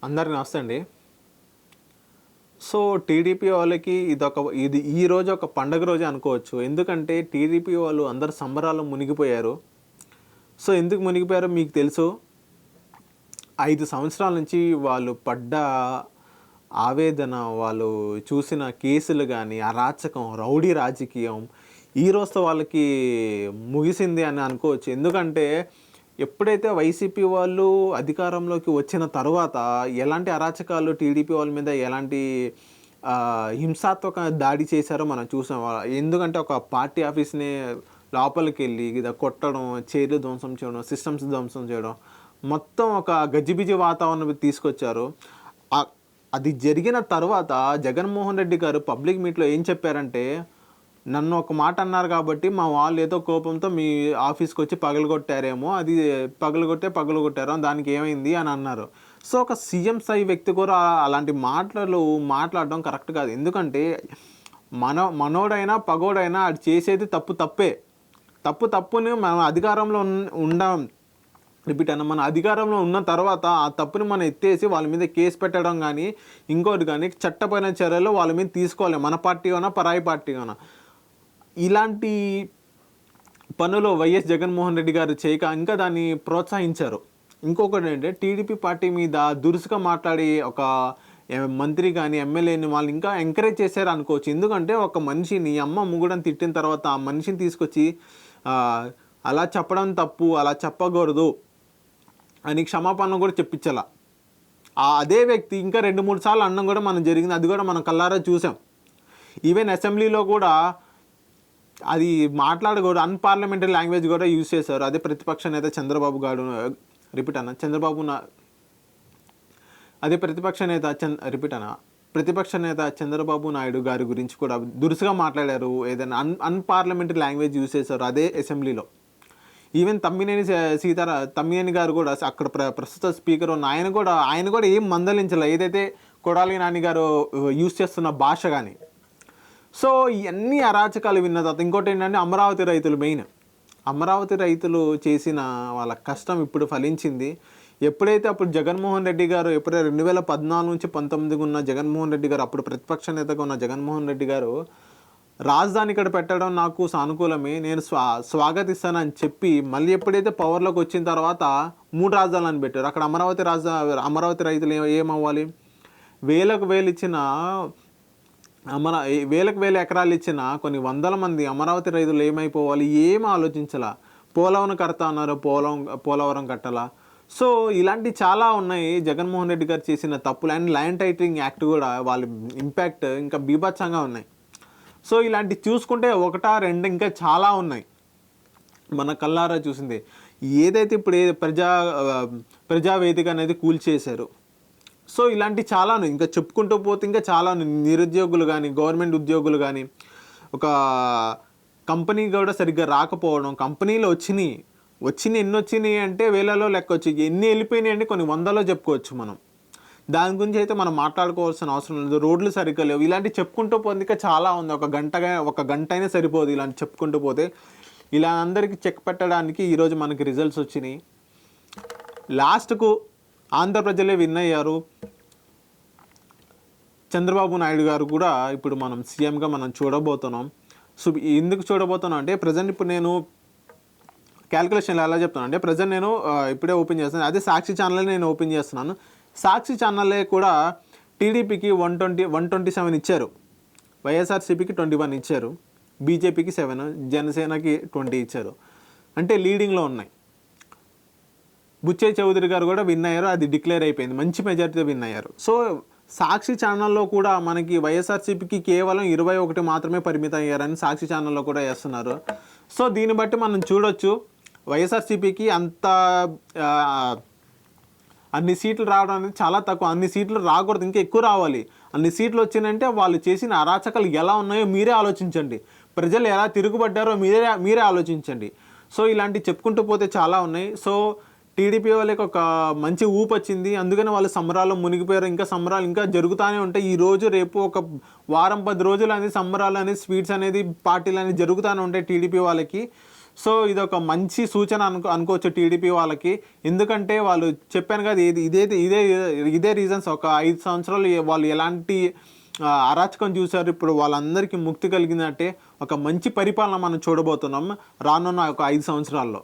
అందరికి నమస్తే అండి. సో, టీడీపీ వాళ్ళకి ఇది ఈరోజు ఒక పండగ రోజే అనుకోవచ్చు. ఎందుకంటే టీడీపీ వాళ్ళు అందరూ సంబరాల్లో మునిగిపోయారు. సో, ఎందుకు మునిగిపోయారో మీకు తెలుసు. 5 సంవత్సరాల నుంచి వాళ్ళు పడ్డ ఆవేదన, వాళ్ళు చూసిన కేసులు గానీ, అరాచకం, రౌడీ రాజకీయం ఈ రోజుతో వాళ్ళకి ముగిసింది అని అనుకోవచ్చు. ఎందుకంటే ఎప్పుడైతే వైసీపీ వాళ్ళు అధికారంలోకి వచ్చిన తరువాత ఎలాంటి అరాచకాలు టీడీపీ వాళ్ళ మీద ఎలాంటి హింసాత్మక దాడి చేశారో మనం చూసాం. ఎందుకంటే ఒక పార్టీ ఆఫీస్‌ని లోపలికెళ్ళి కొట్టడం, చైర్లు ధ్వంసం చేయడం, సిస్టమ్స్ ధ్వంసం చేయడం, మొత్తం ఒక గజిబిజి వాతావరణం తీసుకొచ్చారు. అది జరిగిన తర్వాత జగన్మోహన్ రెడ్డి గారు పబ్లిక్ మీట్‌లో ఏం చెప్పారంటే, నన్ను ఒక మాట అన్నారు కాబట్టి మా వాళ్ళు ఏదో కోపంతో మీ ఆఫీస్‌కి వచ్చి పగలగొట్టారేమో, అది పగలగొట్టారు దానికి ఏమైంది అని అన్నారు. సో, ఒక సీఎం స్థాయి వ్యక్తి కూడా అలాంటి మాటలు మాట్లాడడం కరెక్ట్ కాదు. ఎందుకంటే మనోడైనా పగోడైనా అది చేసేది తప్పే. తప్పుని మనం అధికారంలో మన అధికారంలో ఉన్న తర్వాత ఆ తప్పుని మనం ఎత్తేసి వాళ్ళ మీద కేసు పెట్టడం కానీ, ఇంకోటి కానీ చట్టపరమైన చర్యలు వాళ్ళ మీద తీసుకోవాలి. మన పార్టీ అయినా, పరాయి పార్టీ అయినా. ఇలాంటి పనులు వైఎస్ జగన్మోహన్ రెడ్డి గారు చేయక ఇంకా దాన్ని ప్రోత్సహించారు. ఇంకొకటి ఏంటంటే టీడీపీ పార్టీ మీద దురుసుగా మాట్లాడి ఒక మంత్రి కానీ, ఎమ్మెల్యేని వాళ్ళు ఇంకా ఎంకరేజ్ చేశారు అనుకోవచ్చు. ఎందుకంటే ఒక మనిషిని అమ్మ ముగ్గుడని తిట్టిన తర్వాత ఆ మనిషిని తీసుకొచ్చి అలా చెప్పడం తప్పు, అలా చెప్పకూడదు అని క్షమాపణ కూడా చెప్పించాల. అదే వ్యక్తి ఇంకా 2-3 సార్లు అనడం కూడా మనం జరిగింది. అది కూడా మనం కళ్ళారా చూసాం. ఈవెన్ అసెంబ్లీలో కూడా అది మాట్లాడకూడదు, అన్‌పార్లమెంటరీ లాంగ్వేజ్ కూడా యూజ్ చేశారు. అదే ప్రతిపక్ష నేత చంద్రబాబు గారు ప్రతిపక్ష నేత చంద్రబాబు నాయుడు గారి గురించి కూడా దురుసుగా మాట్లాడారు. ఏదైనా అన్‌పార్లమెంటరీ లాంగ్వేజ్ యూజ్ చేశారు అదే అసెంబ్లీలో. ఈవెన్ తమ్మినేని గారు కూడా అక్కడ ప్రస్తుత స్పీకర్ ఉన్న ఆయన కూడా ఏం మందలించలే, ఏదైతే కొడాలి నాని గారు యూజ్ చేస్తున్న భాష కానీ. సో, ఇవన్నీ అరాచకాలు విన్న తర్వాత ఇంకోటి ఏంటంటే అమరావతి రైతులు చేసిన వాళ్ళ కష్టం ఇప్పుడు ఫలించింది. ఎప్పుడైతే అప్పుడు జగన్మోహన్ రెడ్డి గారు 2014 నుంచి 19 ఉన్న జగన్మోహన్ రెడ్డి గారు, అప్పుడు ప్రతిపక్ష నేతగా ఉన్న జగన్మోహన్ రెడ్డి గారు రాజధాని ఇక్కడ పెట్టడం నాకు సానుకూలమే, నేను స్వాగతిస్తానని చెప్పి మళ్ళీ ఎప్పుడైతే పవర్లోకి వచ్చిన తర్వాత 3 రాజధానులను పెట్టారు. అక్కడ అమరావతి రైతులు ఏమవ్వాలి? వేలకు వేల ఎకరాలు ఇచ్చిన కొన్ని వందల మంది అమరావతి రైతులు ఏమైపోవాలి? ఏం ఆలోచించాల. పోలవరం కడతా అన్నారు, పోలవరం కట్టాలా? సో, ఇలాంటి చాలా ఉన్నాయి. జగన్మోహన్ రెడ్డి గారు చేసిన తప్పులు అండ్ ల్యాండ్ టైటిలింగ్ యాక్ట్ కూడా వాళ్ళ ఇంపాక్ట్ ఇంకా బీభత్సంగా ఉన్నాయి. సో, ఇలాంటివి చూసుకుంటే 1, 2 ఇంకా చాలా ఉన్నాయి మన కళ్ళారా చూసింది. ఏదైతే ఇప్పుడు ప్రజావేదిక అనేది కూల్చేశారు. సో, ఇలాంటివి చాలా ఉన్నాయి. ఇంకా చెప్పుకుంటూ పోతే ఇంకా చాలా నిరుద్యోగులు కానీ, గవర్నమెంట్ ఉద్యోగులు కానీ, ఒక కంపెనీ కూడా సరిగ్గా రాకపోవడం, కంపెనీలు ఎన్ని వచ్చినాయి అంటే వేలలో లెక్క వచ్చి, ఎన్ని వెళ్ళిపోయినాయి అంటే కొన్ని వందలో చెప్పుకోవచ్చు మనం. దాని గురించి అయితే మనం మాట్లాడుకోవాల్సిన అవసరం లేదు. రోడ్లు సరిగ్గా లేవు. ఇలాంటివి చెప్పుకుంటూ పోతే ఇంకా చాలా ఉంది. ఒక గంట అయినా సరిపోదు ఇలాంటి చెప్పుకుంటూ పోతే. ఇలా అందరికీ చెక్ పెట్టడానికి ఈరోజు మనకి రిజల్ట్స్ వచ్చినాయి. లాస్ట్కు ఆంధ్ర ప్రజలే విన్ అయ్యారు. చంద్రబాబు నాయుడు గారు కూడా ఇప్పుడు మనం సీఎంగా మనం చూడబోతున్నాం. సో, ఎందుకు చూడబోతున్నాం అంటే ప్రజెంట్ ఇప్పుడు నేను క్యాల్కులేషన్లు ఎలా చెప్తాను అంటే, ప్రజెంట్ నేను ఇప్పుడే ఓపెన్ చేస్తాను. అదే సాక్షి ఛానల్ నేను ఓపెన్ చేస్తున్నాను. సాక్షి ఛానల్లే కూడా టీడీపీకి 127 ఇచ్చారు, వైఎస్ఆర్సీపీకి 21 ఇచ్చారు, బీజేపీకి 7, జనసేనకి 20 ఇచ్చారు. అంటే లీడింగ్లో ఉన్నాయి. బుచ్చయ్య చౌదరి గారు కూడా విన్ అయ్యారు. అది డిక్లేర్ అయిపోయింది. మంచి మెజారిటీతో విన్ అయ్యారు. సో, సాక్షి ఛానల్లో కూడా మనకి వైఎస్ఆర్సీపీకి కేవలం 21 మాత్రమే పరిమితం అయ్యారని సాక్షి ఛానల్లో కూడా వేస్తున్నారు. సో, దీన్ని బట్టి మనం చూడొచ్చు వైఎస్ఆర్సీపీకి అన్ని సీట్లు రావడం అనేది చాలా తక్కువ. అన్ని సీట్లు రాకూడదు, ఇంకా ఎక్కువ రావాలి. అన్ని సీట్లు వచ్చినాయంటే వాళ్ళు చేసిన అరాచకాలు ఎలా ఉన్నాయో మీరే ఆలోచించండి. ప్రజలు ఎలా తిరుగుబడ్డారో మీరే ఆలోచించండి. సో, ఇలాంటివి చెప్పుకుంటూ పోతే చాలా ఉన్నాయి. సో, టీడీపీ వాళ్ళకి ఒక మంచి ఊపు వచ్చింది. అందుకని వాళ్ళు సంబరాల్లో మునిగిపోయారు. ఇంకా సంబరాలు ఇంకా జరుగుతూనే ఉంటాయి. ఈరోజు రేపు ఒక వారం 10 రోజులు అనేది సంబరాలు అనేది, స్వీట్స్ అనేది, పార్టీలు అనేది జరుగుతూనే ఉంటాయి టీడీపీ వాళ్ళకి. సో ఇది ఒక మంచి సూచన అనుకోవచ్చు టీడీపీ వాళ్ళకి. ఎందుకంటే వాళ్ళు చెప్పాను కదా, ఇదే రీజన్స్. ఒక 5 సంవత్సరాలు వాళ్ళు ఎలాంటి అరాచకం చూశారు, ఇప్పుడు వాళ్ళందరికీ ముక్తి కలిగినట్టే ఒక మంచి పరిపాలన మనం చూడబోతున్నాం రానున్న ఒక 5 సంవత్సరాల్లో.